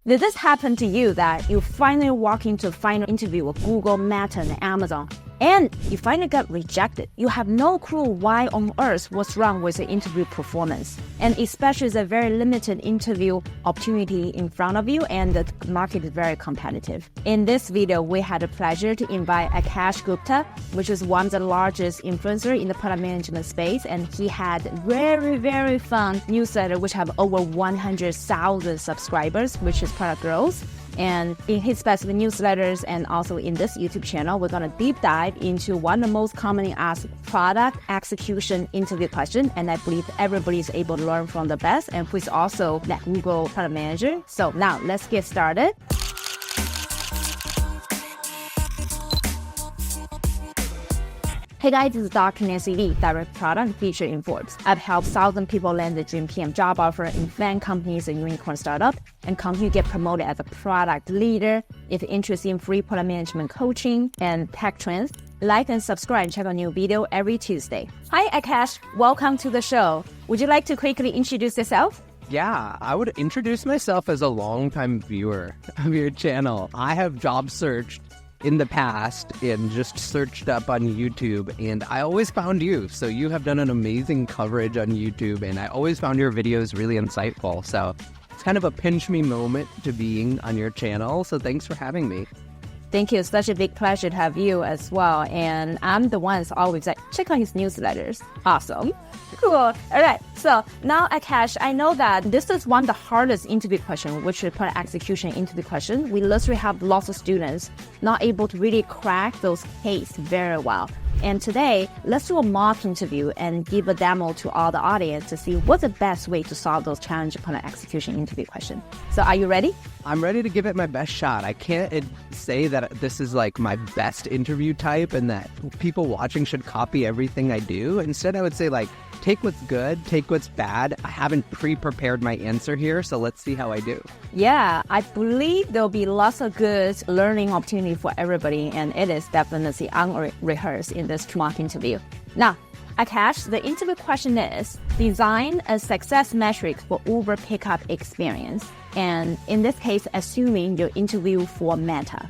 Did this happen to you that you finally walk into a final interview with Google, Meta, and Amazon, and you finally got rejected? You have no clue why on earth what's wrong with the interview performance. And especially the very limited interview opportunity in front of you, and the market is very competitive. In this video, we had the pleasure to invite Aakash Gupta, which is one of the largest influencers in the product management space, and he had very, very fun newsletter which have over 100,000 subscribers, which is Product Growth. And in his specific newsletters and also in this YouTube channel, we're going to deep dive into one of the most commonly asked product execution interview questions. And I believe everybody is able to learn from the best, and who is also that Google Product Manager. So now let's get started. Hey guys, this is Dr. Nancy Lee, Direct Product Featured in Forbes. I've helped 1,000 people land the dream PM job offer in FAANG companies and unicorn startup, and continue to get promoted as a product leader. If you're interested in free product management coaching and tech trends, like and subscribe and check out new video every Tuesday. Hi Aakash, welcome to the show. Would you like to quickly introduce yourself? Yeah, I would introduce myself as a longtime viewer of your channel. I have job searched in the past and just searched up on YouTube, and I always found you. So you have done an amazing coverage on YouTube, and I always found your videos really insightful. So it's kind of a pinch me moment to being on your channel. So thanks for having me. Thank you. Such a big pleasure to have you as well. And I'm the one that's always like, check out his newsletters. Awesome. Cool. All right. So now, Aakash, I know that this is one of the hardest interview questions, which is product execution interview question. We literally have lots of students not able to really crack those cases very well. And today, let's do a mock interview and give a demo to all the audience to see what's the best way to solve those challenging product execution interview questions. So are you ready? I'm ready to give it my best shot. I can't say that this is like my best interview type and that people watching should copy everything I do. Instead, I would say like, take what's good, take what's bad. I haven't pre-prepared my answer here, so let's see how I do. Yeah, I believe there'll be lots of good learning opportunity for everybody, and it is definitely unrehearsed in this mock interview. Now, Aakash, the interview question is, design a success metric for Uber pickup experience. And in this case, assuming your interview for Meta.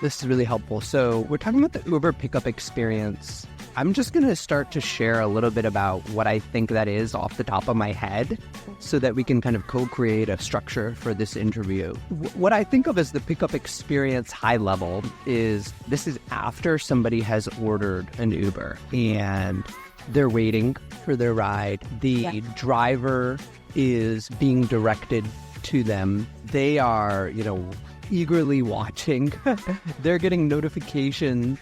This is really helpful. So we're talking about the Uber pickup experience. I'm just going to start to share a little bit about what I think that is off the top of my head so that we can kind of co-create a structure for this interview. What I think of as the pickup experience high level is this is after somebody has ordered an Uber and they're waiting for their ride. The driver is being directed to them. They are, eagerly watching. They're getting notification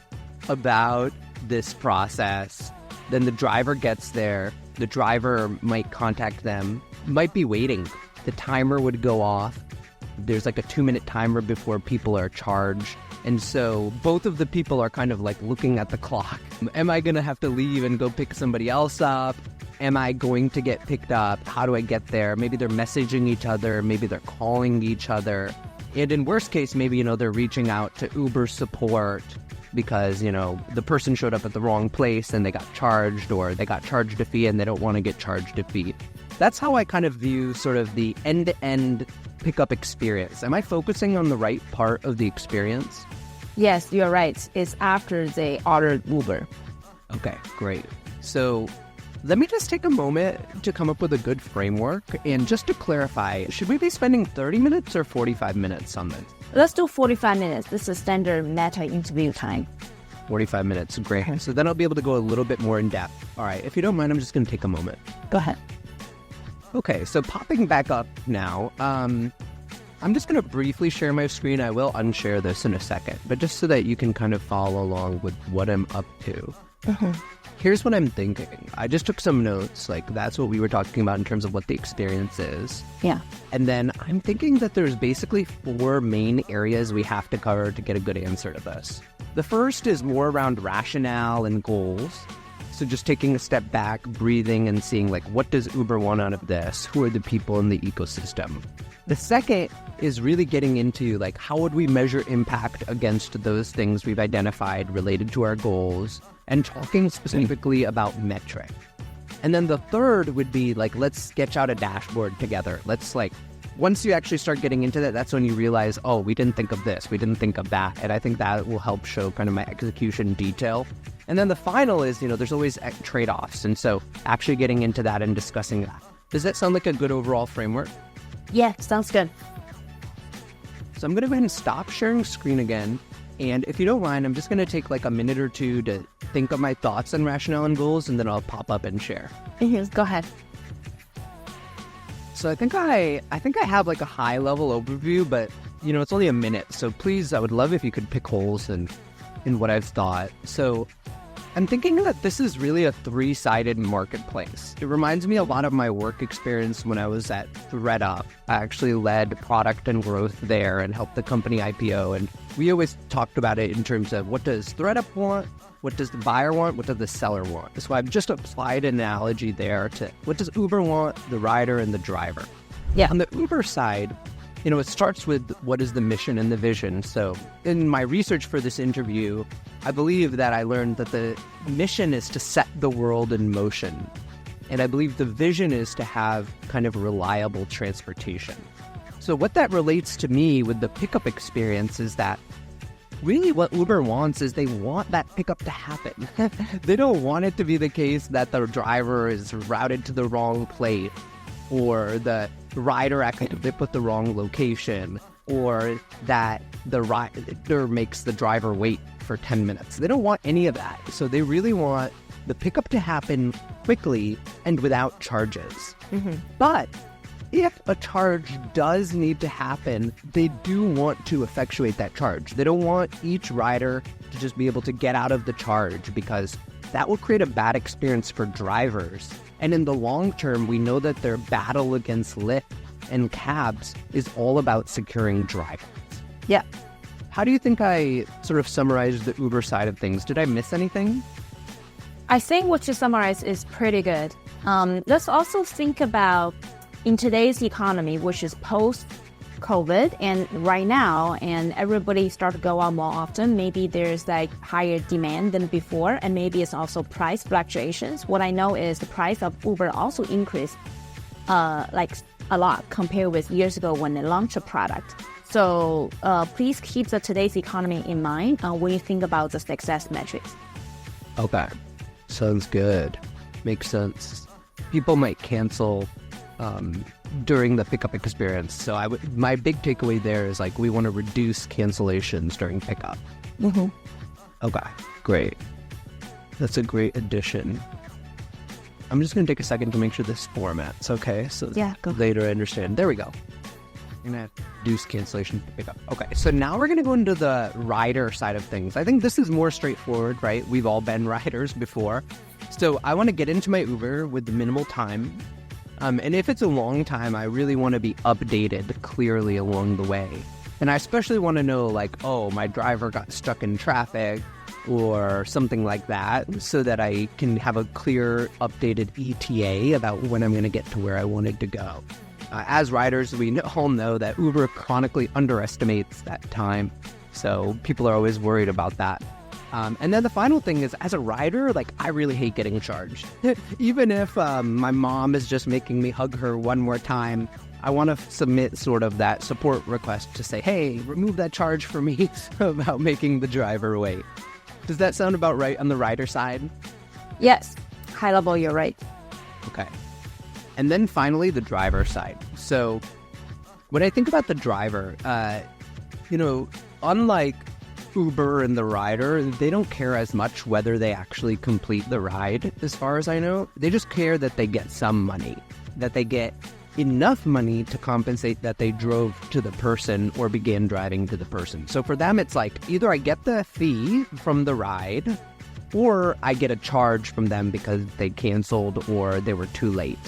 about this process. Then the driver gets there. The driver might contact them, might be waiting. The timer would go off. There's like a 2-minute timer before people are charged. And so both of the people are kind of like looking at the clock. Am I going to have to leave and go pick somebody else up? Am I going to get picked up? How do I get there? Maybe they're messaging each other. Maybe they're calling each other. And in worst case, maybe, they're reaching out to Uber support because, the person showed up at the wrong place and they got charged, or they got charged a fee and they don't want to get charged a fee. That's how I kind of view sort of the end-to-end pickup experience. Am I focusing on the right part of the experience? Yes, you're right. It's after they ordered Uber. Okay, great. So let me just take a moment to come up with a good framework. And just to clarify, should we be spending 30 minutes or 45 minutes on this? Let's do 45 minutes. This is standard Meta interview time. 45 minutes, great. So then I'll be able to go a little bit more in depth. All right, if you don't mind, I'm just going to take a moment. Go ahead. Okay, so popping back up now, I'm just going to briefly share my screen. I will unshare this in a second, but just so that you can kind of follow along with what I'm up to. Here's what I'm thinking. I just took some notes, like that's what we were talking about in terms of what the experience is. Yeah. And then I'm thinking that there's basically 4 main areas we have to cover to get a good answer to this. The first is more around rationale and goals. So just taking a step back, breathing, and seeing like, what does Uber want out of this? Who are the people in the ecosystem? The second is really getting into like, how would we measure impact against those things we've identified related to our goals, and talking specifically about metric. And then the third would be like, let's sketch out a dashboard together. Let's like once you actually start getting into that, that's when you realize, oh, we didn't think of this, we didn't think of that. And I think that will help show kind of my execution detail. And then the final is, there's always trade-offs. And so actually getting into that and discussing that. Does that sound like a good overall framework? Yeah, sounds good. So I'm going to go ahead and stop sharing screen again. And if you don't mind, I'm just going to take like a minute or two to think of my thoughts on rationale and goals, and then I'll pop up and share. Go ahead. So I think I have like a high level overview, but it's only a minute. So please, I would love if you could pick holes in what I've thought. So I'm thinking that this is really a three-sided marketplace. It reminds me a lot of my work experience when I was at ThreadUp. I actually led product and growth there and helped the company IPO. And we always talked about it in terms of what does ThreadUp want? What does the buyer want? What does the seller want? So I've just applied an analogy there to what does Uber want, the rider and the driver. Yeah. On the Uber side, it starts with what is the mission and the vision. So in my research for this interview, I believe that I learned that the mission is to set the world in motion. And I believe the vision is to have kind of reliable transportation. So what that relates to me with the pickup experience is that really what Uber wants is they want that pickup to happen. They don't want it to be the case that the driver is routed to the wrong place, or the rider accidentally put the wrong location, or that the rider makes the driver wait for 10 minutes. They don't want any of that. So they really want the pickup to happen quickly and without charges. But if a charge does need to happen, they do want to effectuate that charge. They don't want each rider to just be able to get out of the charge, because that will create a bad experience for drivers. And in the long term, we know that their battle against Lyft and cabs is all about securing drivers. Yeah. How do you think I sort of summarized the Uber side of things? Did I miss anything? I think what you summarized is pretty good. Let's also think about in today's economy, which is post-COVID and right now, and everybody start to go out more often, maybe there's like higher demand than before, and maybe it's also price fluctuations. What I know is the price of Uber also increased like a lot compared with years ago when they launched a product. So please keep the today's economy in mind when you think about the success metrics. Okay, sounds good. Makes sense. People might cancel during the pickup experience. So my big takeaway there is like we want to reduce cancellations during pickup. Okay, great. That's a great addition. I'm just going to take a second to make sure this format's okay. So yeah, go. Later I understand. There we go. I'm going to reduce cancellation to pickup. Okay, so now we're going to go into the rider side of things. I think this is more straightforward, right? We've all been riders before. So I want to get into my Uber with the minimal time. And if it's a long time, I really want to be updated clearly along the way. And I especially want to know like, oh, my driver got stuck in traffic or something like that, so that I can have a clear updated ETA about when I'm going to get to where I wanted to go. As riders, we all know that Uber chronically underestimates that time. So people are always worried about that. And then the final thing is, as a rider, like I really hate getting charged. Even if my mom is just making me hug her one more time, I want to submit sort of that support request to say, hey, remove that charge for me about making the driver wait. Does that sound about right on the rider side? Yes, high level, you're right. Okay. And then finally, the driver side. So when I think about the driver, unlike Uber and the rider, they don't care as much whether they actually complete the ride, as far as I know. They just care that they get some money, that they get enough money to compensate that they drove to the person or began driving to the person. So for them, it's like either I get the fee from the ride or I get a charge from them because they canceled or they were too late.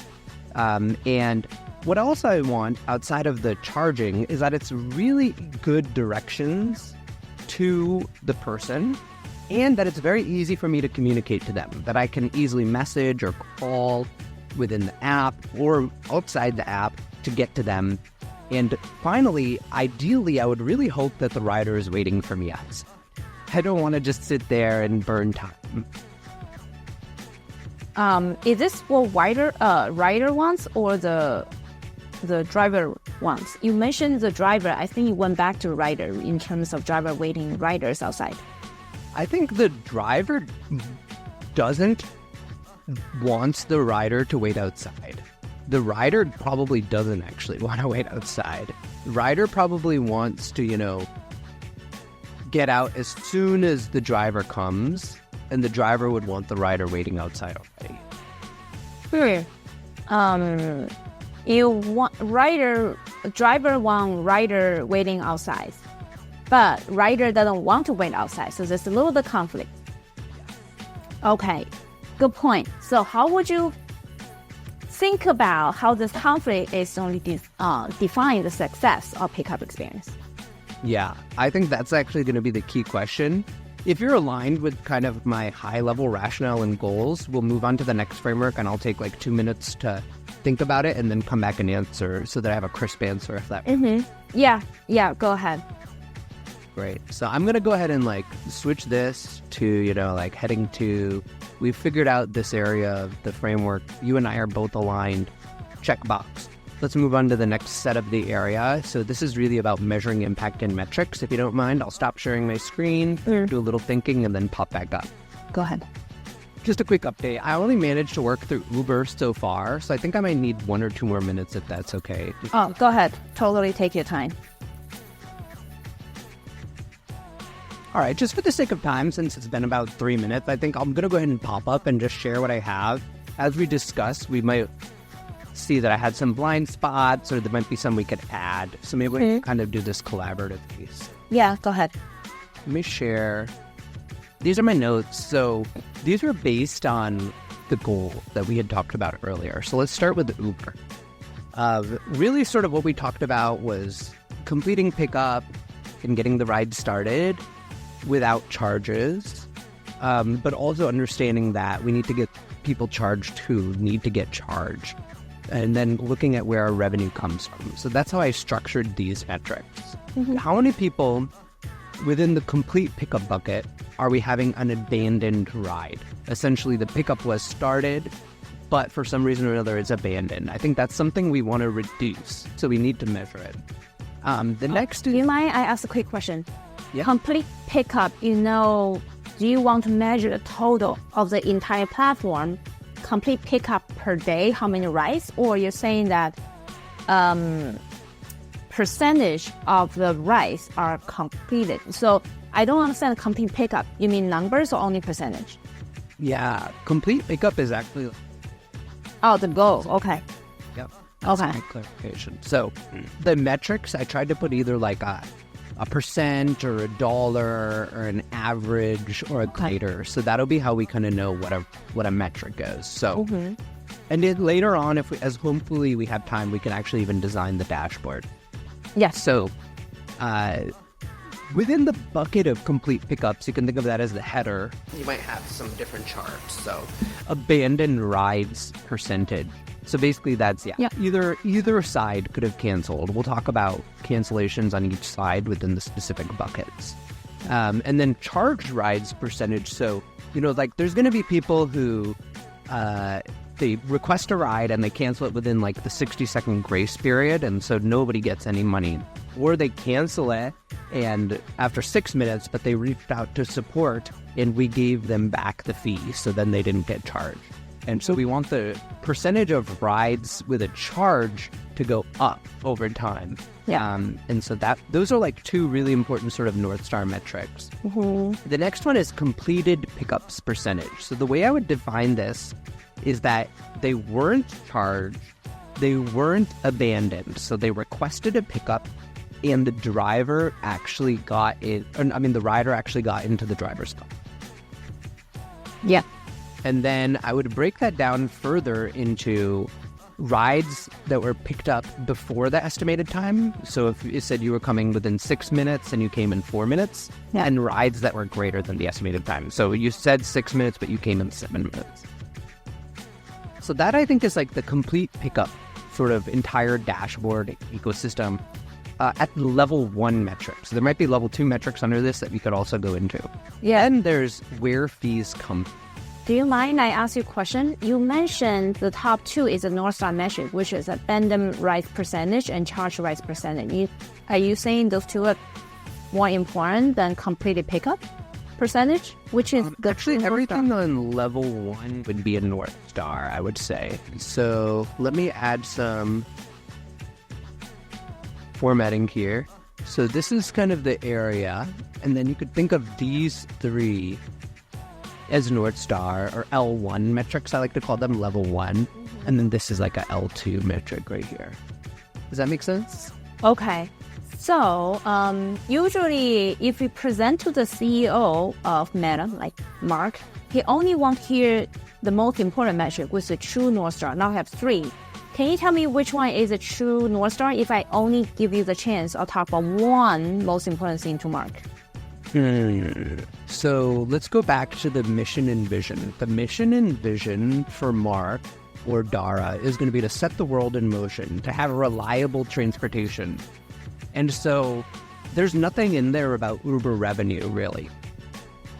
And what else I want outside of the charging is that it's really good directions to the person, and that it's very easy for me to communicate to them, that I can easily message or call within the app or outside the app to get to them. And finally, ideally, I would really hope that the rider is waiting for me outside. I don't want to just sit there and burn time. Is this what rider wants or the the driver wants? You mentioned the driver. I think you went back to rider in terms of driver waiting riders outside. I think the driver doesn't want the rider to wait outside. The rider probably doesn't actually want to wait outside. The rider probably wants to, get out as soon as the driver comes, and the driver would want the rider waiting outside already. You want driver want rider waiting outside, but rider doesn't want to wait outside, so there's a little bit conflict. Okay, good point. So how would you think about how this conflict is only define the success of pickup experience? Yeah, I think that's actually going to be the key question. If you're aligned with kind of my high-level rationale and goals, we'll move on to the next framework, and I'll take like 2 minutes to think about it and then come back and answer so that I have a crisp answer if that works. Yeah, go ahead. Great. So I'm going to go ahead and like switch this to, heading to, we've figured out this area of the framework. You and I are both aligned. Checkbox. Let's move on to the next set of the area. So this is really about measuring impact and metrics. If you don't mind, I'll stop sharing my screen, do a little thinking, and then pop back up. Go ahead. Just a quick update. I only managed to work through Uber so far, so I think I might need 1 or 2 more minutes if that's okay. Oh, go ahead. Totally take your time. All right, just for the sake of time, since it's been about 3 minutes, I think I'm going to go ahead and pop up and just share what I have. As we discussed, we might see that I had some blind spots, or there might be some we could add. So maybe we can kind of do this collaborative piece. Yeah, go ahead. Let me share. These are my notes. So these were based on the goal that we had talked about earlier. So let's start with the Uber. Really sort of what we talked about was completing pickup and getting the ride started without charges, but also understanding that we need to get people charged who need to get charged, and then looking at where our revenue comes from. So that's how I structured these metrics. How many people within the complete pickup bucket are we having an abandoned ride? Essentially, the pickup was started, but for some reason or another, it's abandoned. I think that's something we want to reduce, so we need to measure it. The next is... Do you mind I ask a quick question? Yeah. Complete pickup, do you want to measure the total of the entire platform, complete pickup per day, how many rides, or you're saying that percentage of the rides are completed? So I don't understand complete pickup. You mean numbers or only percentage? Yeah, complete pickup is actually... Oh, the goal. Okay. Yep. That's Okay. my clarification. So the metrics, I tried to put either like a percent or a dollar or an average or a grader. So that'll be how we kind of know what a metric is. So, and then later on, as hopefully we have time, we can actually even design the dashboard. Yes. So within the bucket of complete pickups, you can think of that as the header. You might have some different charts. So abandoned rides percentage. So basically that's, either side could have canceled. We'll talk about cancellations on each side within the specific buckets. And then charged rides percentage. So, there's going to be people who they request a ride and they cancel it within like the 60-second grace period. And so nobody gets any money. Or they cancel it and after 6 minutes, but they reached out to support and we gave them back the fee. So then they didn't get charged. And so we want the percentage of rides with a charge to go up over time. Yeah. And so those are like 2 really important sort of North Star metrics. The next one is completed pickups percentage. So the way I would define this is that they weren't charged, they weren't abandoned. So they requested a pickup and the driver actually got it. The rider actually got into the driver's car. Yeah. And then I would break that down further into rides that were picked up before the estimated time. So if you said you were coming within 6 minutes and you came in 4 minutes, and rides that were greater than the estimated time. So you said 6 minutes, but you came in 7 minutes. So that I think is like the complete pickup sort of entire dashboard ecosystem at level 1 metrics. So there might be level 2 metrics under this that we could also go into. Yeah. And there's where fees come Do you mind I ask you a question? You mentioned the top two is a North Star metric, which is abandon rate percentage and charge rate percentage. Are you saying those two are more important than completed pickup percentage? Which is the actually everything on level 1 would be a North Star, I would say. So let me add some formatting here. So this is kind of the area, and then you could think of these three as North Star or L1 metrics. I like to call them level 1. And then this is like a L2 metric right here. Does that make sense? Okay. So usually if we present to the CEO of Meta, like Mark, he only wants to hear the most important metric, which is a true North Star. Now I have 3. Can you tell me which one is a true North Star if I only give you the chance I'll talk about one most important thing to Mark? So let's go back to the mission and vision. The mission and vision for Mark or Dara is going to be to set the world in motion, to have reliable transportation. And so there's nothing in there about Uber revenue, really.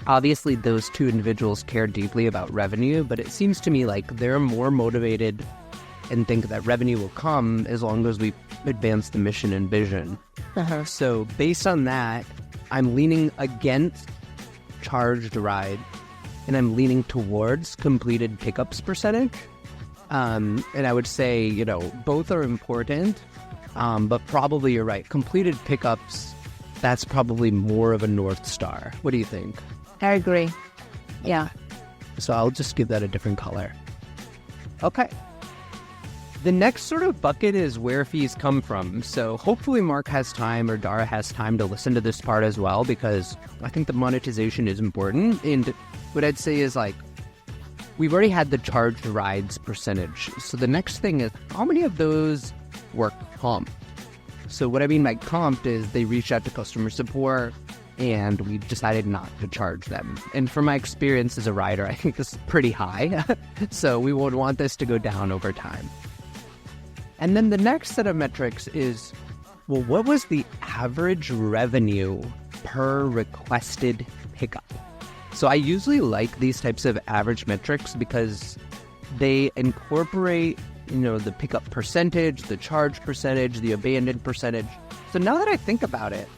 Obviously, those two individuals care deeply about revenue, but it seems to me like they're more motivated and think that revenue will come as long as we advance the mission and vision. So based on that, I'm leaning against charged ride, and I'm leaning towards completed pickups percentage. And I would say, both are important, but probably you're right. Completed pickups, that's probably more of a North Star. What do you think? I agree. Yeah. So I'll just give that a different color. Okay. The next sort of bucket is where fees come from. So hopefully Mark has time or Dara has time to listen to this part as well, because I think the monetization is important. And what I'd say is we've already had the charged rides percentage. So the next thing is how many of those were comped? So what I mean by comped is they reached out to customer support and we decided not to charge them. And from my experience as a rider, I think this is pretty high. So we would want this to go down over time. And then the next set of metrics is, what was the average revenue per requested pickup? So I usually like these types of average metrics because they incorporate, the pickup percentage, the charge percentage, the abandoned percentage. So now that I think about it,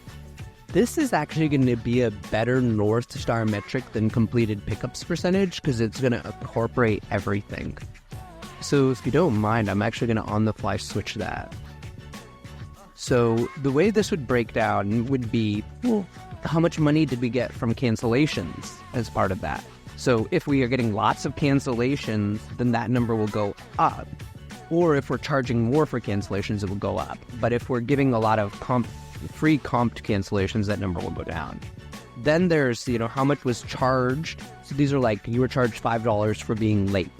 this is actually going to be a better North Star metric than completed pickups percentage because it's going to incorporate everything. So if you don't mind, I'm actually going to on-the-fly switch that. So the way this would break down would be, how much money did we get from cancellations as part of that? So if we are getting lots of cancellations, then that number will go up. Or if we're charging more for cancellations, it will go up. But if we're giving a lot of free comped cancellations, that number will go down. Then there's, how much was charged. So these are you were charged $5 for being late.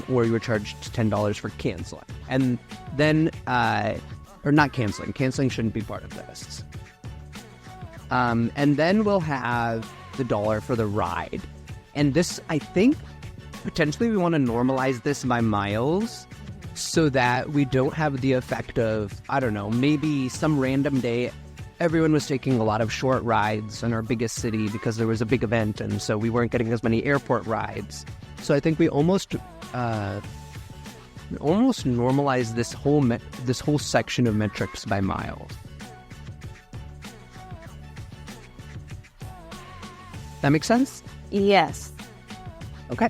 Or you were charged $10 for canceling. And then, or not canceling. Canceling shouldn't be part of this. And then we'll have the dollar for the ride. And this, I think, potentially we want to normalize this by miles so that we don't have the effect of, maybe some random day everyone was taking a lot of short rides in our biggest city because there was a big event, and so we weren't getting as many airport rides. So I think we almost normalize this whole section of metrics by miles. That makes sense? Yes. Okay.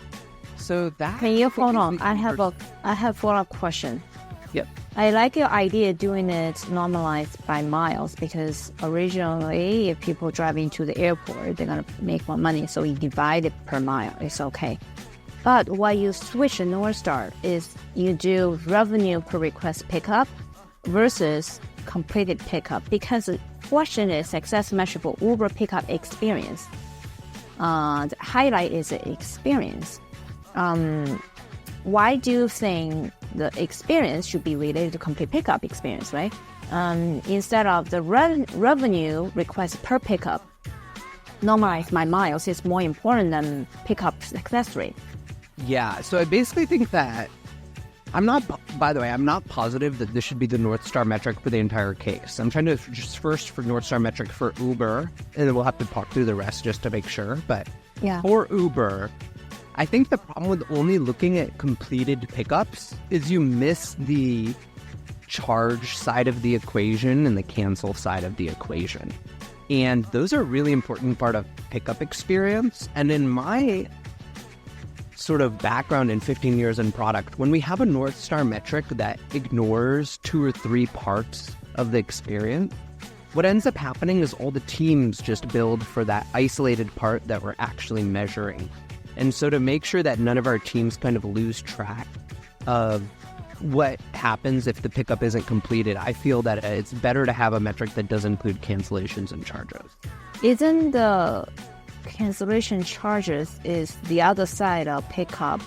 So that. Can you hold on? I have a follow-up question. Yep. I like your idea doing it normalized by miles because originally if people driving to the airport, they're going to make more money. So we divide it per mile. It's okay. But why you switch a North Star is you do revenue per request pickup versus completed pickup, because the question is success measure for Uber pickup experience. The highlight is the experience. Why do you think the experience should be related to complete pickup experience, right? Instead of the revenue request per pickup, normalized by miles is more important than pickup success rate. Yeah, so I basically think that I'm not positive that this should be the North Star metric for the entire case. I'm trying to just first for North Star metric for Uber, and then we'll have to talk through the rest just to make sure. But yeah, for Uber, I think the problem with only looking at completed pickups is you miss the charge side of the equation and the cancel side of the equation. And those are a really important part of pickup experience. And in my sort of background in 15 years in product, when we have a North Star metric that ignores 2 or 3 parts of the experience, what ends up happening is all the teams just build for that isolated part that we're actually measuring. And so to make sure that none of our teams kind of lose track of what happens if the pickup isn't completed, I feel that it's better to have a metric that does include cancellations and charges. Isn't the cancellation charges is the other side of pickup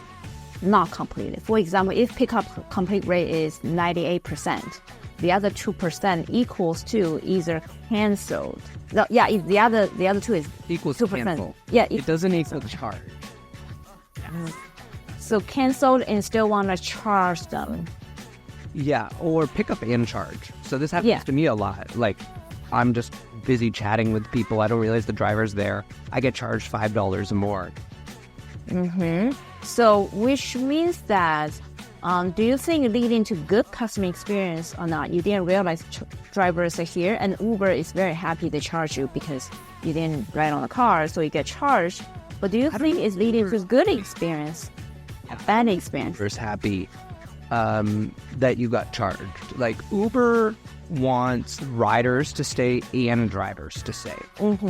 not completed? For example, if pickup complete rate is 98%, the other 2% equals to either canceled. If the other two is Equals 2%. cancel. Yeah, It doesn't equal charge. So canceled and still want to charge them. Yeah, or pick up and charge. So this happens to me a lot. Like, I'm just busy chatting with people. I don't realize the driver's there. I get charged $5 more. So which means that, do you think leading to good customer experience or not? You didn't realize drivers are here, and Uber is very happy to charge you because you didn't ride on the car, so you get charged. But do you think it's leading to good experience? Bad experience. Uber's happy that you got charged. Like, Uber wants riders to stay and drivers to stay.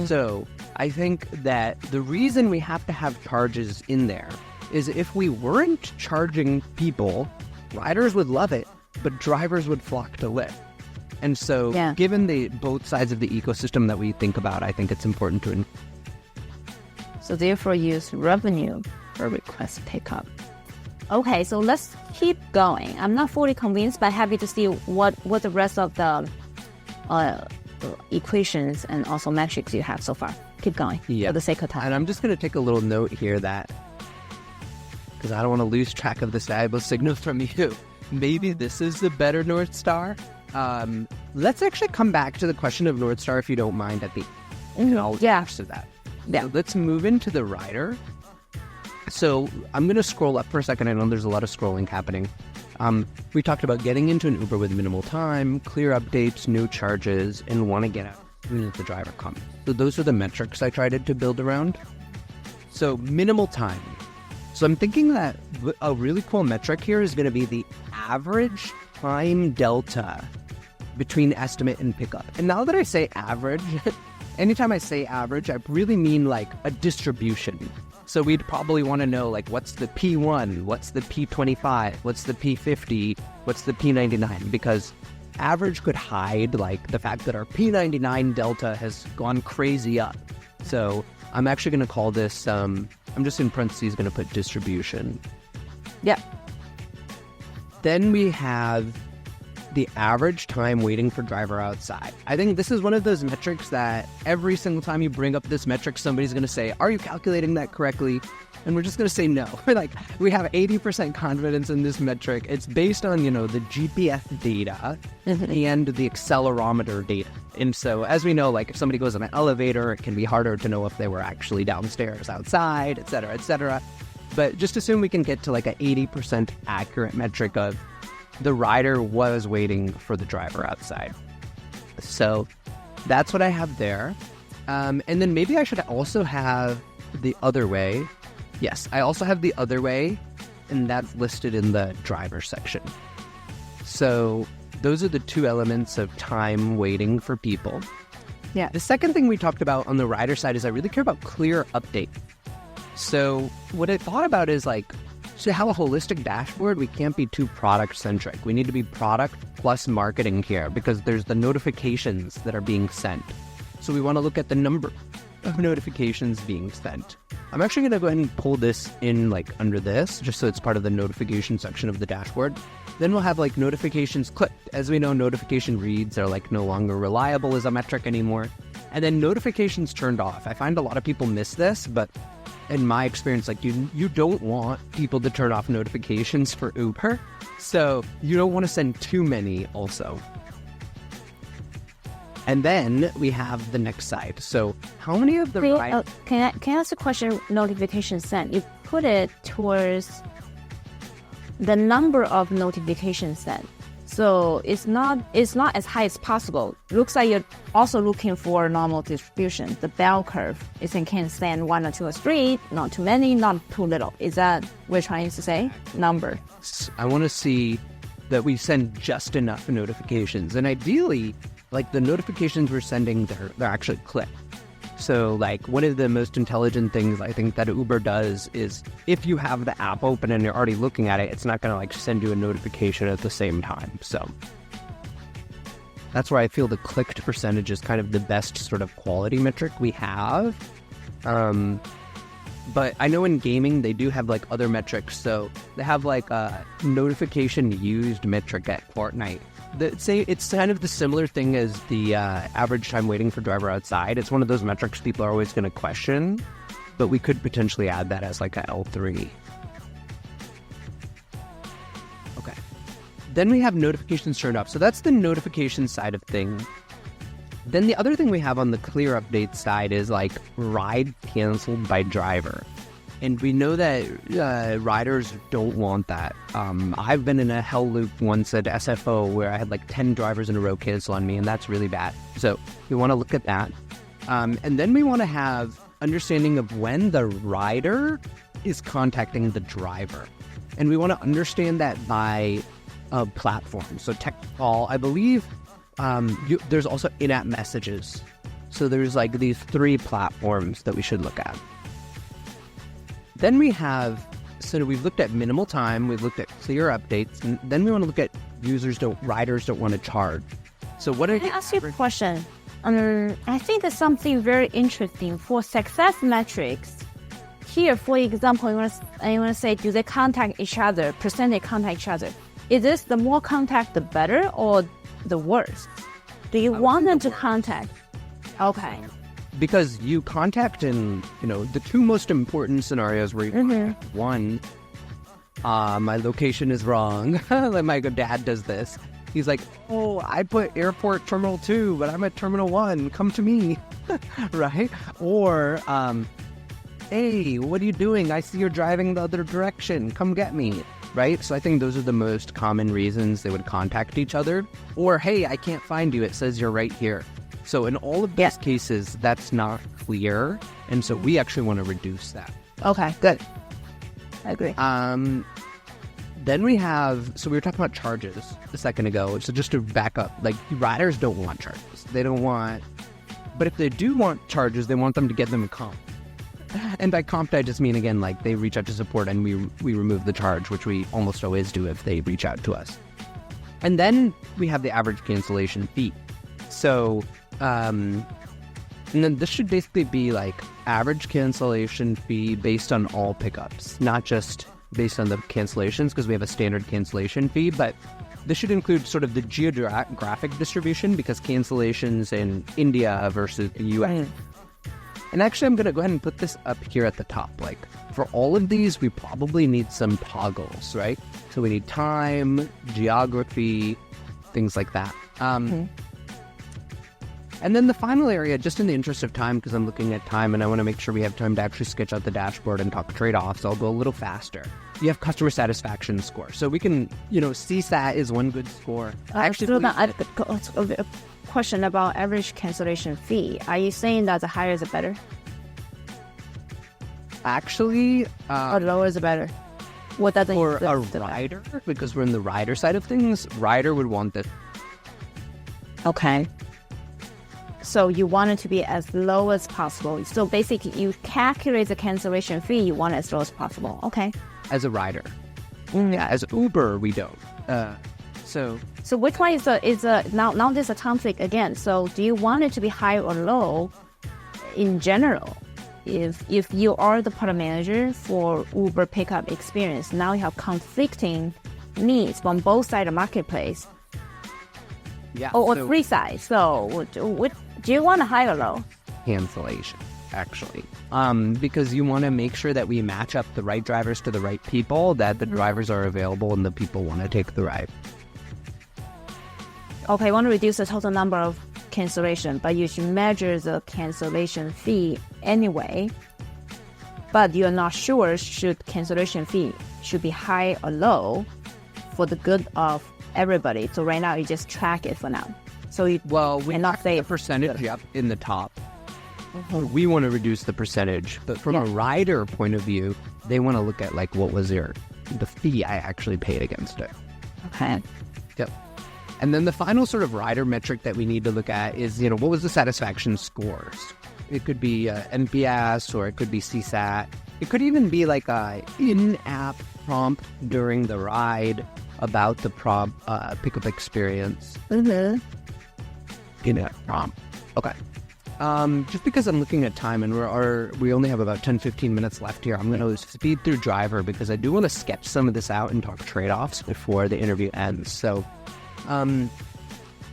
So I think that the reason we have to have charges in there is if we weren't charging people, riders would love it, but drivers would flock to Lyft. And so given the both sides of the ecosystem that we think about, I think it's important to... So therefore use revenue per request pickup. Okay, so let's keep going. I'm not fully convinced, but happy to see what the rest of the equations and also metrics you have so far. Keep going for the sake of time. And I'm just going to take a little note here that, because I don't want to lose track of this valuable signal from you, maybe this is the better North Star. Let's actually come back to the question of North Star if you don't mind at the end. I'll answer that. So let's move into the rider. So I'm going to scroll up for a second. I know there's a lot of scrolling happening. We talked about getting into an Uber with minimal time, clear updates, no charges, and want to get out as soon as the driver comes. So those are the metrics I tried to build around. So minimal time. So I'm thinking that a really cool metric here is going to be the average time delta between estimate and pickup. And now that I say average, anytime I say average, I really mean like a distribution. So we'd probably want to know, like, what's the P1, what's the P25, what's the P50, what's the P99, because average could hide, like, the fact that our P99 delta has gone crazy up. So I'm actually going to call this, I'm just in parentheses going to put distribution. Then we have the average time waiting for driver outside. I think this is one of those metrics that every single time you bring up this metric, somebody's going to say, are you calculating that correctly? And we're just going to say no. Like, we have 80% confidence in this metric. It's based on, the GPS data and the accelerometer data. And so, as we know, like, if somebody goes on an elevator, it can be harder to know if they were actually downstairs, outside, et cetera, et cetera. But just assume we can get to like an 80% accurate metric of the rider was waiting for the driver outside. So that's what I have there. And then maybe I should also have the other way. Yes, I also have the other way, and that's listed in the driver section. So those are the two elements of time waiting for people. The second thing we talked about on the rider side is I really care about clear update. So what I thought about is, like, to have a holistic dashboard, we can't be too product-centric. We need to be product plus marketing here, because there's the notifications that are being sent. So we want to look at the number of notifications being sent. I'm actually going to go ahead and pull this in, like, under this, just so it's part of the notification section of the dashboard. Then we'll have, like, notifications clicked. As we know, notification reads are, like, no longer reliable as a metric anymore. And then notifications turned off. I find a lot of people miss this, but in my experience, like, you don't want people to turn off notifications for Uber, so you don't want to send too many also. And then we have the next side. So how many of the can I ask a question? Notification sent. You put it towards the number of notifications sent. So it's not as high as possible. Looks like you're also looking for normal distribution. The bell curve is you can send 1 or 2 or 3, not too many, not too little. Is that what we're trying to say? Number. I want to see that we send just enough notifications. And ideally, like the notifications we're sending, they're actually clicked. So like one of the most intelligent things I think that Uber does is if you have the app open and you're already looking at it, it's not going to like send you a notification at the same time. So that's where I feel the clicked percentage is kind of the best sort of quality metric we have. But I know in gaming, they do have like other metrics. So they have like a notification used metric at Fortnite. It's kind of the similar thing as the average time waiting for driver outside. It's one of those metrics people are always going to question, but we could potentially add that as like a L3. Okay. Then we have notifications turned off. So that's the notification side of things. Then the other thing we have on the clear update side is like ride canceled by driver. And we know that riders don't want that. I've been in a hell loop once at SFO where I had like 10 drivers in a row cancel on me, and that's really bad. So we want to look at that. And then we want to have understanding of when the rider is contacting the driver. And we want to understand that by platform. So tech call, I believe there's also in-app messages. So there's like these 3 platforms that we should look at. Then we have, so we've looked at minimal time, we've looked at clear updates, and then we want to look at riders don't want to charge. So what are... Can I ask you a question? I think there's something very interesting for success metrics. Here, for example, you want to say, do they contact each other, percent they contact each other? Is this the more contact, the better, or the worse? Do you want them to contact? Okay. Because you contact in, the 2 most important scenarios where you contact. One, my location is wrong. Like my dad does this. He's like, oh, I put airport terminal 2, but I'm at terminal 1. Come to me, right? Or, hey, what are you doing? I see you're driving the other direction. Come get me, right? So I think those are the most common reasons they would contact each other. Or, hey, I can't find you. It says you're right here. So in all of these cases, that's not clear. And so we actually want to reduce that. Okay, good. I agree. Then we have, so we were talking about charges a second ago. So just to back up, like riders don't want charges. They don't want, but if they do want charges, they want them to get them a comp. And by comp, I just mean, again, like they reach out to support and we remove the charge, which we almost always do if they reach out to us. And then we have the average cancellation fee. So, and then this should basically be like average cancellation fee based on all pickups, not just based on the cancellations, because we have a standard cancellation fee, but this should include sort of the geographic distribution, because cancellations in India versus the US. And actually, I'm going to go ahead and put this up here at the top. Like for all of these, we probably need some toggles, right? So we need time, geography, things like that. And then the final area, just in the interest of time, because I'm looking at time and I want to make sure we have time to actually sketch out the dashboard and talk trade-offs, I'll go a little faster. You have customer satisfaction score. So we can, CSAT is one good score. Actually, a question about average cancellation fee. Are you saying that the higher the better? Actually... or lower the better? What doesn't... For a rider, because we're in the rider side of things, rider would want this. Okay. So you want it to be as low as possible. So basically, you calculate the cancellation fee, you want it as low as possible. Okay. As a rider. Yeah, as Uber, we don't. So which one is now there's a conflict again. So do you want it to be high or low in general? If you are the product manager for Uber pickup experience, now you have conflicting needs from both sides of the marketplace. Yeah. Or 3 sides. So do you want a high or low? Cancellation, actually. Because you want to make sure that we match up the right drivers to the right people, that the drivers are available and the people want to take the ride. Okay, you want to reduce the total number of cancellation, but you should measure the cancellation fee anyway. but you're not sure should cancellation fee should be high or low for the good of everybody. So right now you just track it for now. So you we cannot say the percentage in the top. We want to reduce the percentage, but from a rider point of view, they want to look at like what was the fee I actually paid against it. Okay. Yep. And then the final sort of rider metric that we need to look at is, what was the satisfaction scores? It could be NPS, or it could be CSAT. It could even be like a in-app prompt during the ride about the pickup experience. In-app prompt. Okay. Just because I'm looking at time and we only have about 10-15 minutes left here, I'm going to speed through driver because I do want to sketch some of this out and talk trade-offs before the interview ends. So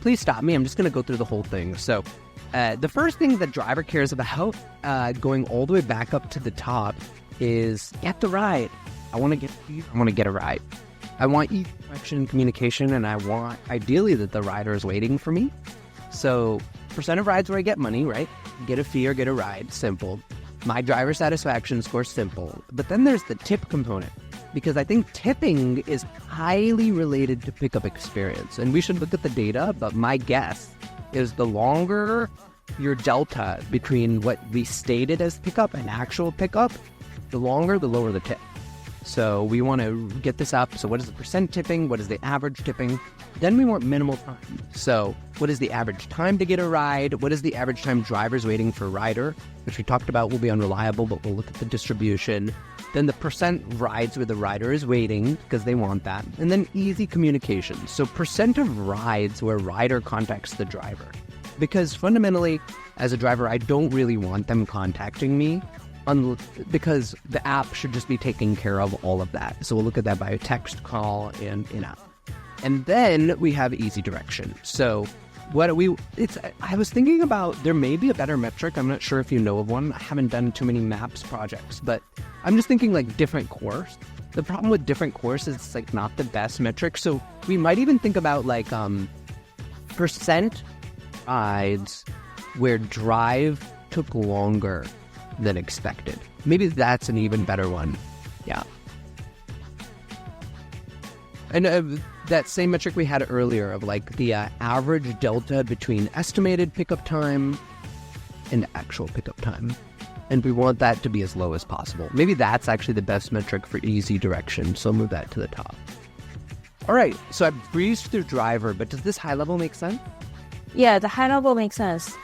please stop me. I'm just going to go through the whole thing. So the first thing that driver cares about, going all the way back up to the top, is get the ride. I want to get a ride. I want e-direction communication, and I want ideally that the rider is waiting for me. So percent of rides where I get money, right? Get a fee or get a ride, simple. My driver satisfaction score, simple. But then there's the tip component, because I think tipping is highly related to pickup experience. And we should look at the data, but my guess is the longer your delta between what we stated as pickup and actual pickup, the lower the tip. So we want to get this up. So what is the percent tipping? What is the average tipping? Then we want minimal time. So what is the average time to get a ride? What is the average time drivers waiting for a rider? Which we talked about will be unreliable, but we'll look at the distribution. Then the percent rides where the rider is waiting because they want that. And then easy communication. So percent of rides where rider contacts the driver. Because fundamentally, as a driver, I don't really want them contacting me because the app should just be taking care of all of that. So we'll look at that by a text, call, and in-app. And then we have easy direction. So I was thinking about, there may be a better metric. I'm not sure if you know of one. I haven't done too many maps projects, but I'm just thinking like different course. The problem with different course is it's like not the best metric. So we might even think about like percent rides where drive took longer than expected. Maybe that's an even better one. Yeah. And that same metric we had earlier of like the average delta between estimated pickup time and actual pickup time. And we want that to be as low as possible. Maybe that's actually the best metric for easy direction. So I'll move that to the top. All right. So I breezed through driver, but does this high level make sense? Yeah, the high level makes sense.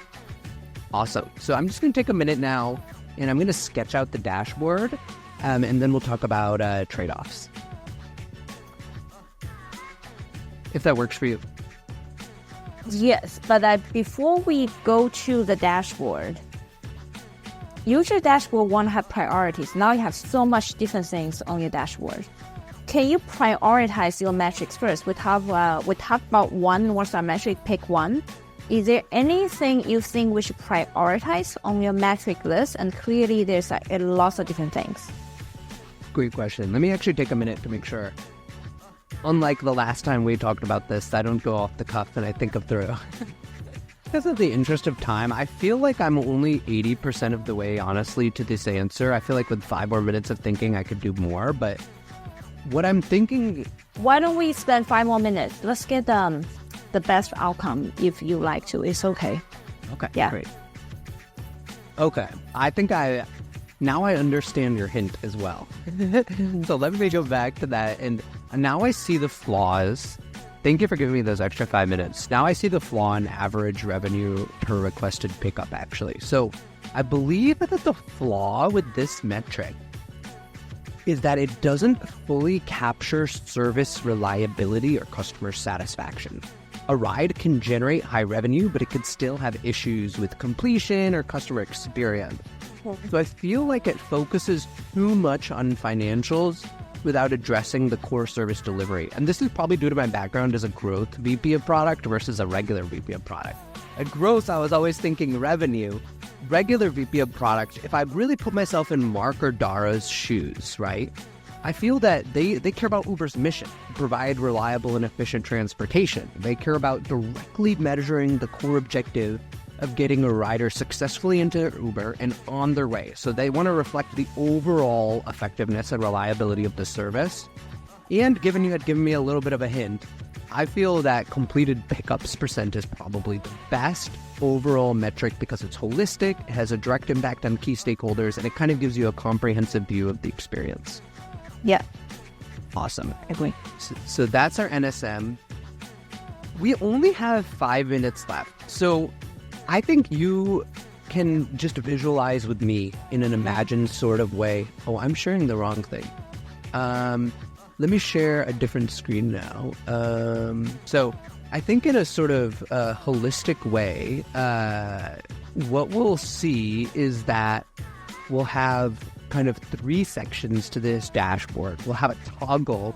Awesome. So I'm just going to take a minute now and I'm going to sketch out the dashboard and then we'll talk about trade-offs. If that works for you. Yes, but before we go to the dashboard, usually dashboard want to have priorities. Now you have so much different things on your dashboard. Can you prioritize your metrics first? We talk about one North Star metric, pick one. Is there anything you think we should prioritize on your metric list? And clearly there's a lot of different things. Great question. Let me actually take a minute to make sure. Unlike the last time we talked about this, I don't go off the cuff and I think of through. Because of the interest of time, I feel like I'm only 80% of the way, honestly, to this answer. I feel like with 5 more minutes of thinking, I could do more. But what I'm thinking... Why don't we spend 5 more minutes? Let's get the best outcome if you like to. It's okay. Okay, yeah. Great. Okay, I think now I understand your hint as well. So let me go back to that. And now I see the flaws. Thank you for giving me those extra 5 minutes. Now I see the flaw in average revenue per requested pickup, actually. So I believe that the flaw with this metric is that it doesn't fully capture service reliability or customer satisfaction. A ride can generate high revenue, but it could still have issues with completion or customer experience. So I feel like it focuses too much on financials without addressing the core service delivery. And this is probably due to my background as a growth VP of product versus a regular VP of product. At growth, I was always thinking revenue. Regular VP of product, if I really put myself in Mark or Dara's shoes, right? I feel that they care about Uber's mission, provide reliable and efficient transportation. They care about directly measuring the core objective of getting a rider successfully into Uber and on their way. So they want to reflect the overall effectiveness and reliability of the service. And given you had given me a little bit of a hint, I feel that completed pickups percent is probably the best overall metric because it's holistic, it has a direct impact on key stakeholders, and it kind of gives you a comprehensive view of the experience. Yeah, Awesome. agree. So that's our NSM. We only have 5 minutes left. So I think you can just visualize with me in an imagined sort of way. Oh, I'm sharing the wrong thing. Let me share a different screen now. So I think in a sort of holistic way, what we'll see is that we'll have kind of 3 sections to this dashboard. We'll have a toggle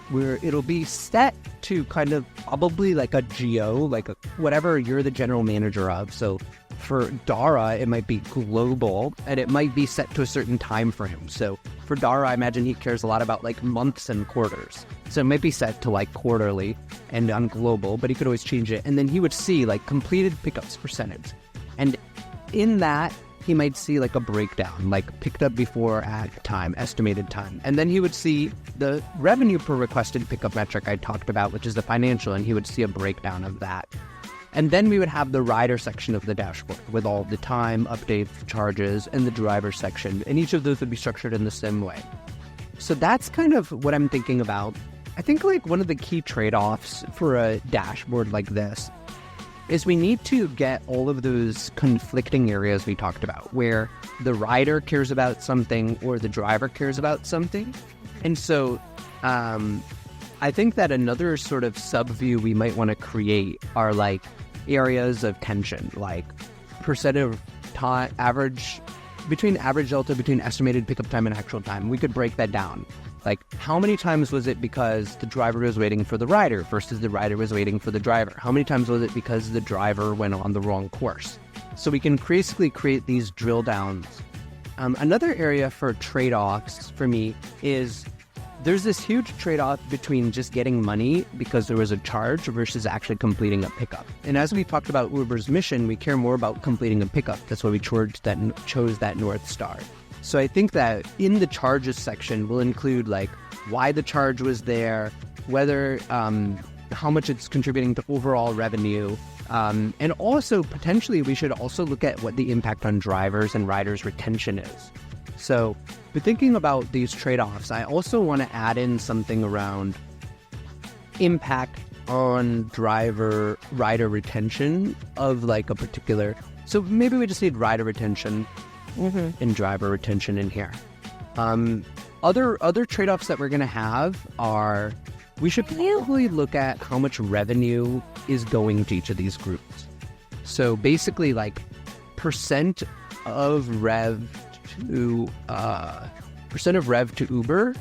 where it'll be set to kind of probably like a geo, like whatever you're the general manager of. So for Dara, it might be global, and it might be set to a certain time frame. So for Dara, I imagine he cares a lot about like months and quarters. So it might be set to like quarterly and on global, but he could always change it. And then he would see like completed pickups percentage. And in that, he might see like a breakdown, like picked up before at time, estimated time. And then he would see the revenue per requested pickup metric I talked about, which is the financial, and he would see a breakdown of that. And then we would have the rider section of the dashboard with all the time, updates, charges, and the driver section. And each of those would be structured in the same way. So that's kind of what I'm thinking about. I think like one of the key trade-offs for a dashboard like this is we need to get all of those conflicting areas we talked about, where the rider cares about something or the driver cares about something. And so I think that another sort of sub-view we might want to create are like areas of tension, like percent of time, average delta between estimated pickup time and actual time. We could break that down. Like, how many times was it because the driver was waiting for the rider versus the rider was waiting for the driver? How many times was it because the driver went on the wrong course? So we can basically create these drill downs. Another area for trade-offs for me is there's this huge trade-off between just getting money because there was a charge versus actually completing a pickup. And as we talked about Uber's mission, we care more about completing a pickup. That's why we chose that North Star. So I think that in the charges section, we'll include like why the charge was there, whether, how much it's contributing to overall revenue. And also potentially we should also look at what the impact on drivers and riders retention is. So but thinking about these trade-offs, I also want to add in something around impact on rider retention of like a particular, so maybe we just need rider retention and driver retention in here. Other trade-offs that we're going to have are we should probably look at how much revenue is going to each of these groups. So basically like percent of rev to Uber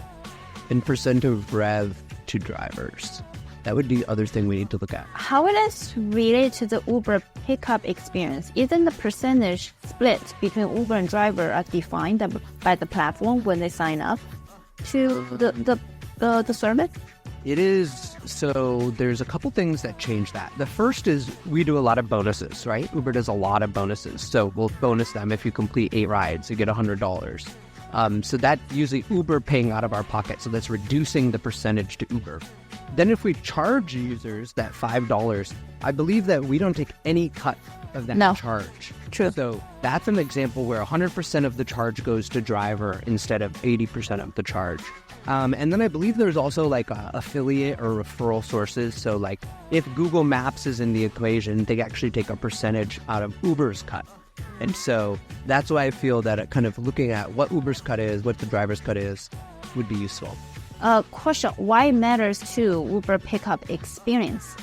and percent of rev to drivers. That would be the other thing we need to look at. How it is related to the Uber pickup experience? Isn't the percentage split between Uber and driver are defined by the platform when they sign up to the service? It is. So there's a couple things that change that. The first is we do a lot of bonuses, right? Uber does a lot of bonuses. So we'll bonus them. If you complete 8 rides, you get $100. So that's usually Uber paying out of our pocket. So that's reducing the percentage to Uber. Then if we charge users that $5, I believe that we don't take any cut of that charge. True. So that's an example where 100% of the charge goes to driver instead of 80% of the charge. And then I believe there's also like affiliate or referral sources. So like if Google Maps is in the equation, they actually take a percentage out of Uber's cut. And so that's why I feel that kind of looking at what Uber's cut is, what the driver's cut is, would be useful. Question, why it matters to Uber pickup experience?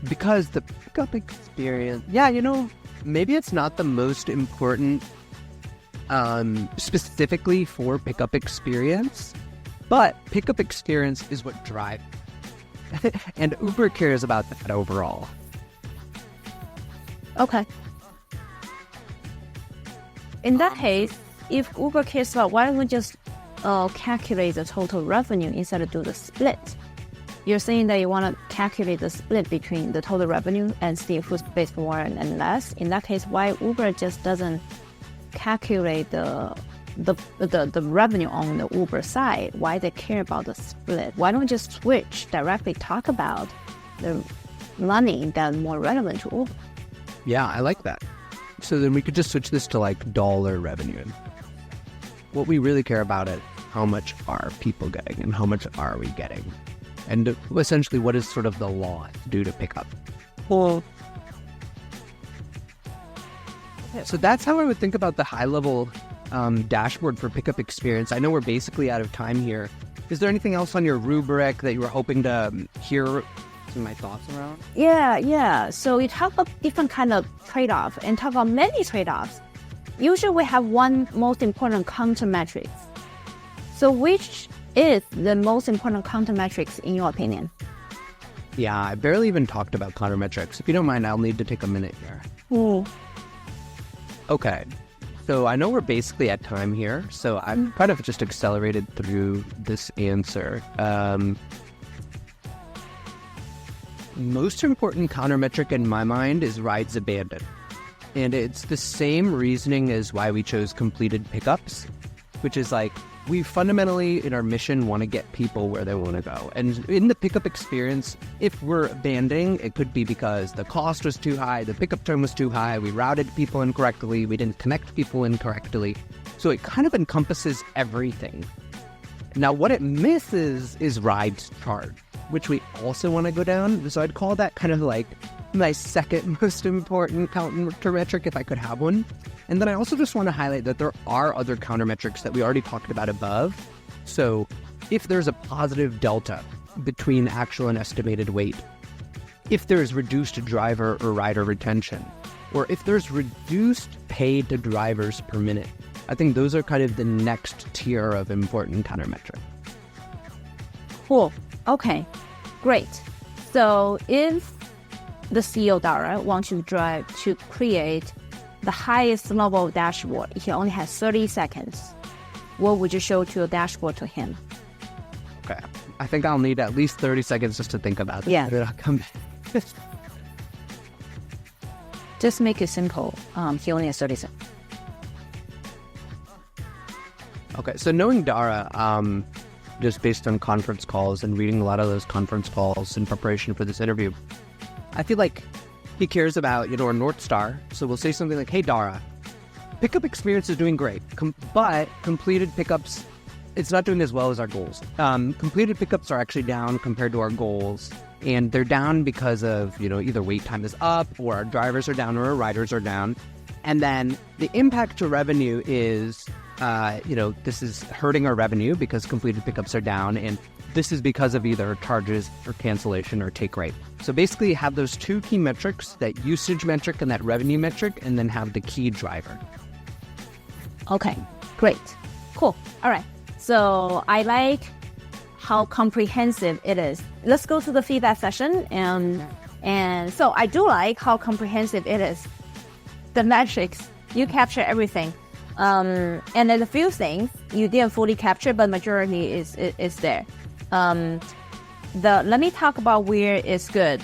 Because the pickup experience, maybe it's not the most important specifically for pickup experience, but pickup experience is what drives. And Uber cares about that overall. Okay. In that case, if Uber cares about, why don't we just calculate the total revenue instead of do the split? you're saying that you want to calculate the split between the total revenue and see who's pays more and less. In that case, why Uber just doesn't calculate the revenue on the Uber side? Why they care about the split? Why don't we just switch directly, talk about the money that's more relevant to Uber? Yeah, I like that. So then we could just switch this to like dollar revenue. What we really care about is how much are people getting and how much are we getting? And essentially, what is sort of the loss due to pickup? Well, so that's how I would think about the high-level dashboard for pickup experience. I know we're basically out of time here. Is there anything else on your rubric that you were hoping to hear some of my thoughts around? Yeah. So we talk about different kind of trade-off and talk about many trade-offs. Usually we have one most important counter metrics. So which is the most important counter metrics in your opinion? Yeah, I barely even talked about counter metrics. If you don't mind, I'll need to take a minute here. Okay. So I know we're basically at time here, so I've kind of just accelerated through this answer. Most important counter metric in my mind is rides abandoned. And it's the same reasoning as why we chose completed pickups, which is like, we fundamentally, in our mission, want to get people where they want to go. And in the pickup experience, if we're abandoning, it could be because the cost was too high, the pickup time was too high, we routed people incorrectly, we didn't connect people incorrectly. So it kind of encompasses everything. Now, what it misses is rides charged, which we also want to go down. So I'd call that kind of like my second most important counter metric if I could have one. And then I also just want to highlight that there are other counter metrics that we already talked about above. So if there's a positive delta between actual and estimated weight, if there's reduced driver or rider retention, or if there's reduced pay to drivers per minute, I think those are kind of the next tier of important counter metric. Cool. Okay, great. So if the CEO Dara wants to create the highest level dashboard, he only has 30 seconds. What would you show to your dashboard to him? Okay. I think I'll need at least 30 seconds just to think about it. Yeah. Then I'll come back. Just make it simple. He only has 30 seconds. Okay. So knowing Dara, just based on conference calls and reading a lot of those conference calls in preparation for this interview, I feel like he cares about, our North Star. So we'll say something like, hey, Dara, pickup experience is doing great, but completed pickups, it's not doing as well as our goals. Completed pickups are actually down compared to our goals. And they're down because of, either wait time is up or our drivers are down or our riders are down. And then the impact to revenue is, this is hurting our revenue because completed pickups are down. And this is because of either charges or cancellation or take rate. So basically you have those two key metrics, that usage metric and that revenue metric, and then have the key driver. Okay, great. Cool. All right. So I like how comprehensive it is. Let's go to the feedback session. And so I do like how comprehensive it is. The metrics, you capture everything. And there's a few things you didn't fully capture, but majority is there. Let me talk about where it's good.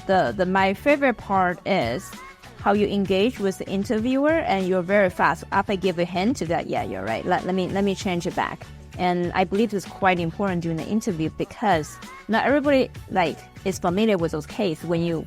My favorite part is how you engage with the interviewer, and you're very fast. After I give a hint to that, yeah, you're right. Let me change it back. And I believe it's quite important during the interview because not everybody is familiar with those cases when you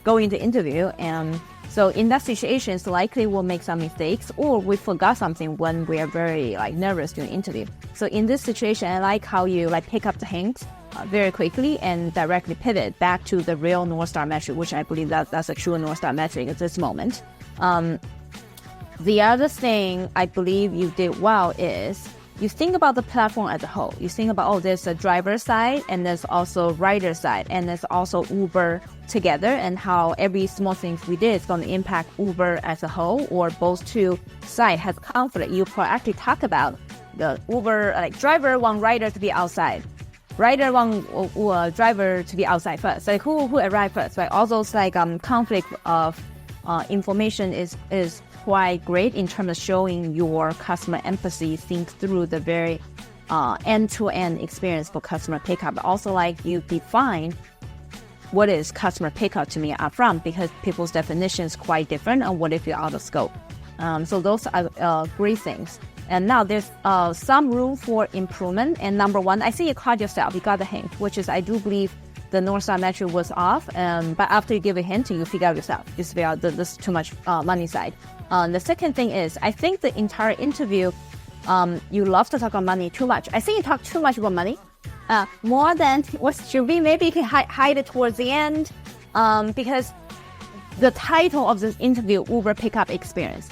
go into interview. And so in that situation, it's likely we'll make some mistakes or we forgot something when we are very nervous during interview. So in this situation, I like how you pick up the hint very quickly and directly pivot back to the real North Star metric, which I believe that's a true North Star metric at this moment. The other thing I believe you did well is you think about the platform as a whole. You think about, there's a driver side and there's also rider side and there's also Uber together, and how every small thing we did is going to impact Uber as a whole, or both two sides has conflict. You proactively talk about the Uber, driver want rider to be outside. Rider want driver to be outside first. Who arrived first, right? All those conflict of information is quite great in terms of showing your customer empathy, think through the very end-to-end experience for customer pickup. Also, like you define what is customer pickup to me upfront, because people's definition is quite different, and what if you're out of scope. So those are great things. And now there's some room for improvement. And number one, I see you caught yourself, you got the hint, which is I do believe the North Star metric was off. But after you give a hint, you figure out yourself, this is too much money side. The second thing is, I think the entire interview, you love to talk about money too much. I think you talk too much about money. More than what should be. Maybe you can hide it towards the end, because the title of this interview, Uber Pickup Experience,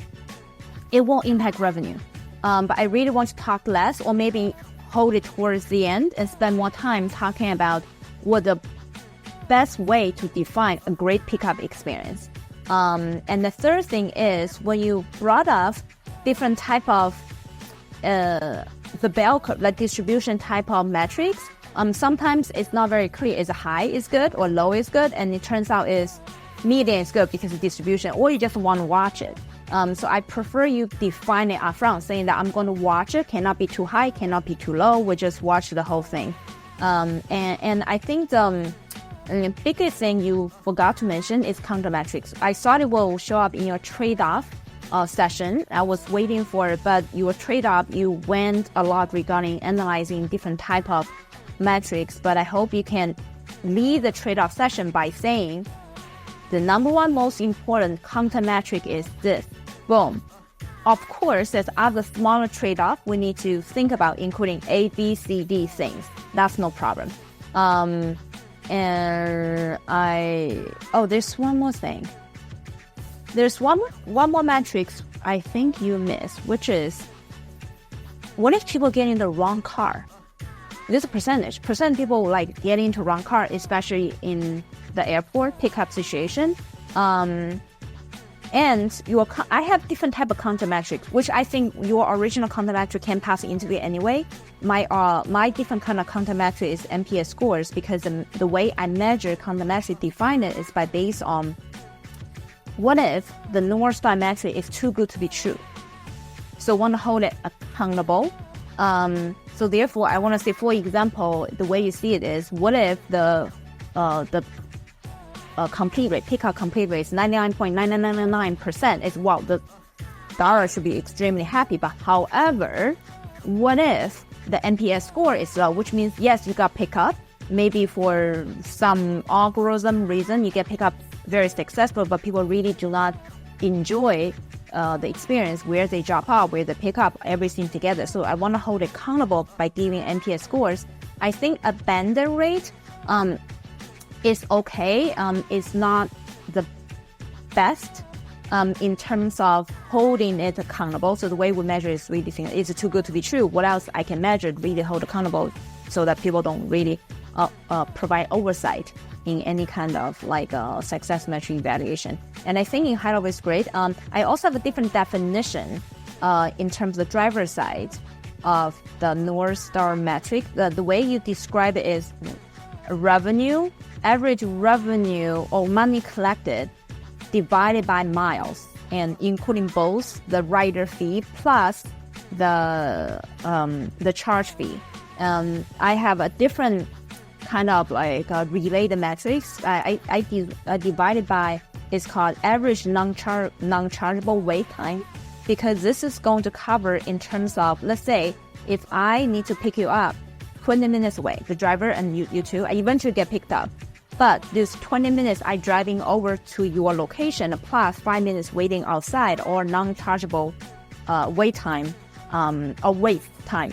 it won't impact revenue. But I really want to talk less, or maybe hold it towards the end and spend more time talking about what the best way to define a great pickup experience. And the third thing is, when you brought up different type of the bell curve, like distribution type of metrics, sometimes it's not very clear. Is high is good or low is good? And it turns out is median is good because of distribution, or you just want to watch it. So I prefer you define it upfront, saying that I'm going to watch it, cannot be too high, cannot be too low, we just watch the whole thing. And I think the biggest thing you forgot to mention is counter metrics. I thought it will show up in your trade-off session. I was waiting for it, but your trade-off, you went a lot regarding analyzing different type of metrics. But I hope you can lead the trade-off session by saying the number one most important counter metric is this. Boom. Of course, there's other smaller trade-off we need to think about, including A, B, C, D things. That's no problem. And there's one more thing. There's one more metrics I think you missed, which is, what if people get in the wrong car? This is a percentage. Percent of people like getting into wrong car, especially in the airport pickup situation. And I have different type of counter metrics, which I think your original counter metric can pass the interview anyway. My different kind of counter metric is NPS scores, because the way I measure counter metric, define it, is based on what if the North Star metric is too good to be true. So I want to hold it accountable. So therefore, I want to say, for example, the way you see it is, what if the complete rate, pickup complete rate is 99.9999%? Is, wow, the dollar should be extremely happy. But however, what if the NPS score is low, which means, yes, you got pickup, maybe for some algorithm reason, you get pickup very successful, but people really do not enjoy the experience where they drop off, where they pick up, everything together. So I want to hold it accountable by giving NPS scores. I think abandon rate is okay. It's not the best in terms of holding it accountable. So the way we measure is really think, is it too good to be true? What else I can measure, really hold accountable, so that people don't really provide oversight in any kind of like success metric evaluation. And I think in high level is great. I also have a different definition in terms of the driver side of the North Star metric. The way you describe it is revenue, average revenue or money collected divided by miles, and including both the rider fee plus the charge fee. I have a different kind of like related metrics. I divided by, it's called average non-chargeable wait time, because this is going to cover in terms of, let's say, if I need to pick you up 20 minutes away, the driver and you too, I eventually get picked up. But this 20 minutes I driving over to your location plus 5 minutes waiting outside, or non-chargeable wait time, or wait time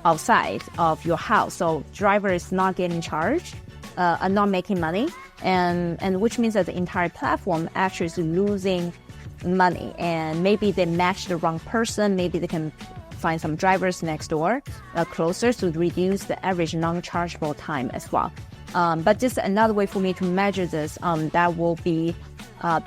outside of your house. So driver is not getting charged and not making money, and which means that the entire platform actually is losing money. And maybe they match the wrong person, maybe they can find some drivers next door closer to reduce the average non-chargeable time as well. But just another way for me to measure this, that will be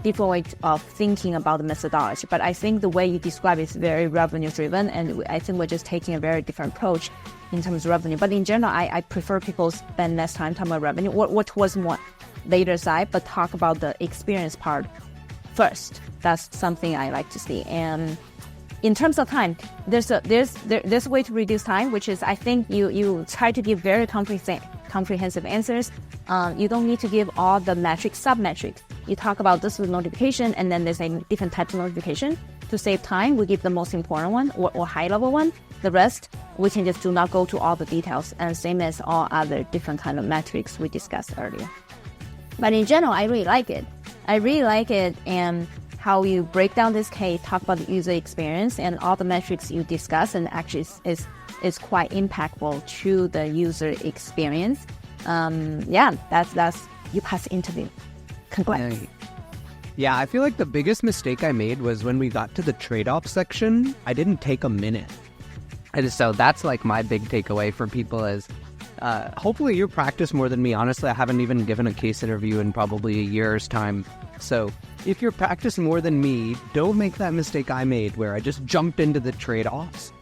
different way of thinking about the methodology. But I think the way you describe it is very revenue driven, and I think we're just taking a very different approach in terms of revenue. But in general, I prefer people spend less time talking about revenue, what was more later side, but talk about the experience part first. That's something I like to see. And in terms of time, there's a way to reduce time, which is I think you try to give very comprehensive answers. You don't need to give all the metrics, sub-metrics. You talk about this with notification, and then there's a different type of notification. To save time, we give the most important one or high-level one. The rest, we can just do not go to all the details, and same as all other different kind of metrics we discussed earlier. But in general, I really like it. And how you break down this case, talk about the user experience and all the metrics you discuss, and actually is quite impactful to the user experience. That's you pass the interview. Congrats. Yeah, I feel like the biggest mistake I made was when we got to the trade-off section, I didn't take a minute. And so that's like my big takeaway for people is hopefully you practice more than me. Honestly, I haven't even given a case interview in probably a year's time. So if you're practicing more than me, don't make that mistake I made where I just jumped into the trade-offs.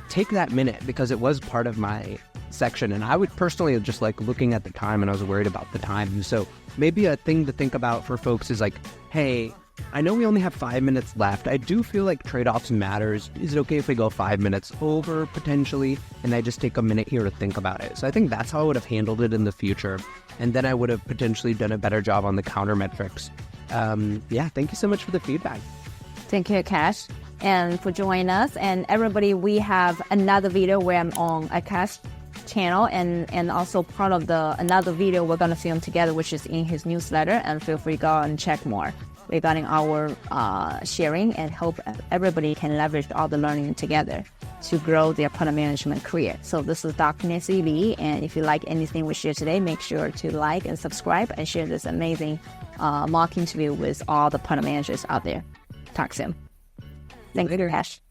Take that minute because it was part of my section. And I would personally just like looking at the time and I was worried about the time. So maybe a thing to think about for folks is like, hey, I know we only have 5 minutes left. I do feel like trade-offs matters. Is it okay if we go 5 minutes over potentially? And I just take a minute here to think about it. So I think that's how I would have handled it in the future. And then I would have potentially done a better job on the counter metrics. Thank you so much for the feedback. Thank you, Aakash, and for joining us. And everybody, we have another video where I'm on Aakash channel and also part of another video we're going to film together, which is in his newsletter. And feel free to go and check more regarding our sharing, and hope everybody can leverage all the learning together to grow their product management career. So this is Dr. Nancy Lee, and if you like anything we share today, make sure to like and subscribe and share this amazing mock interview with all the product managers out there. Talk soon. Thank you, Ash.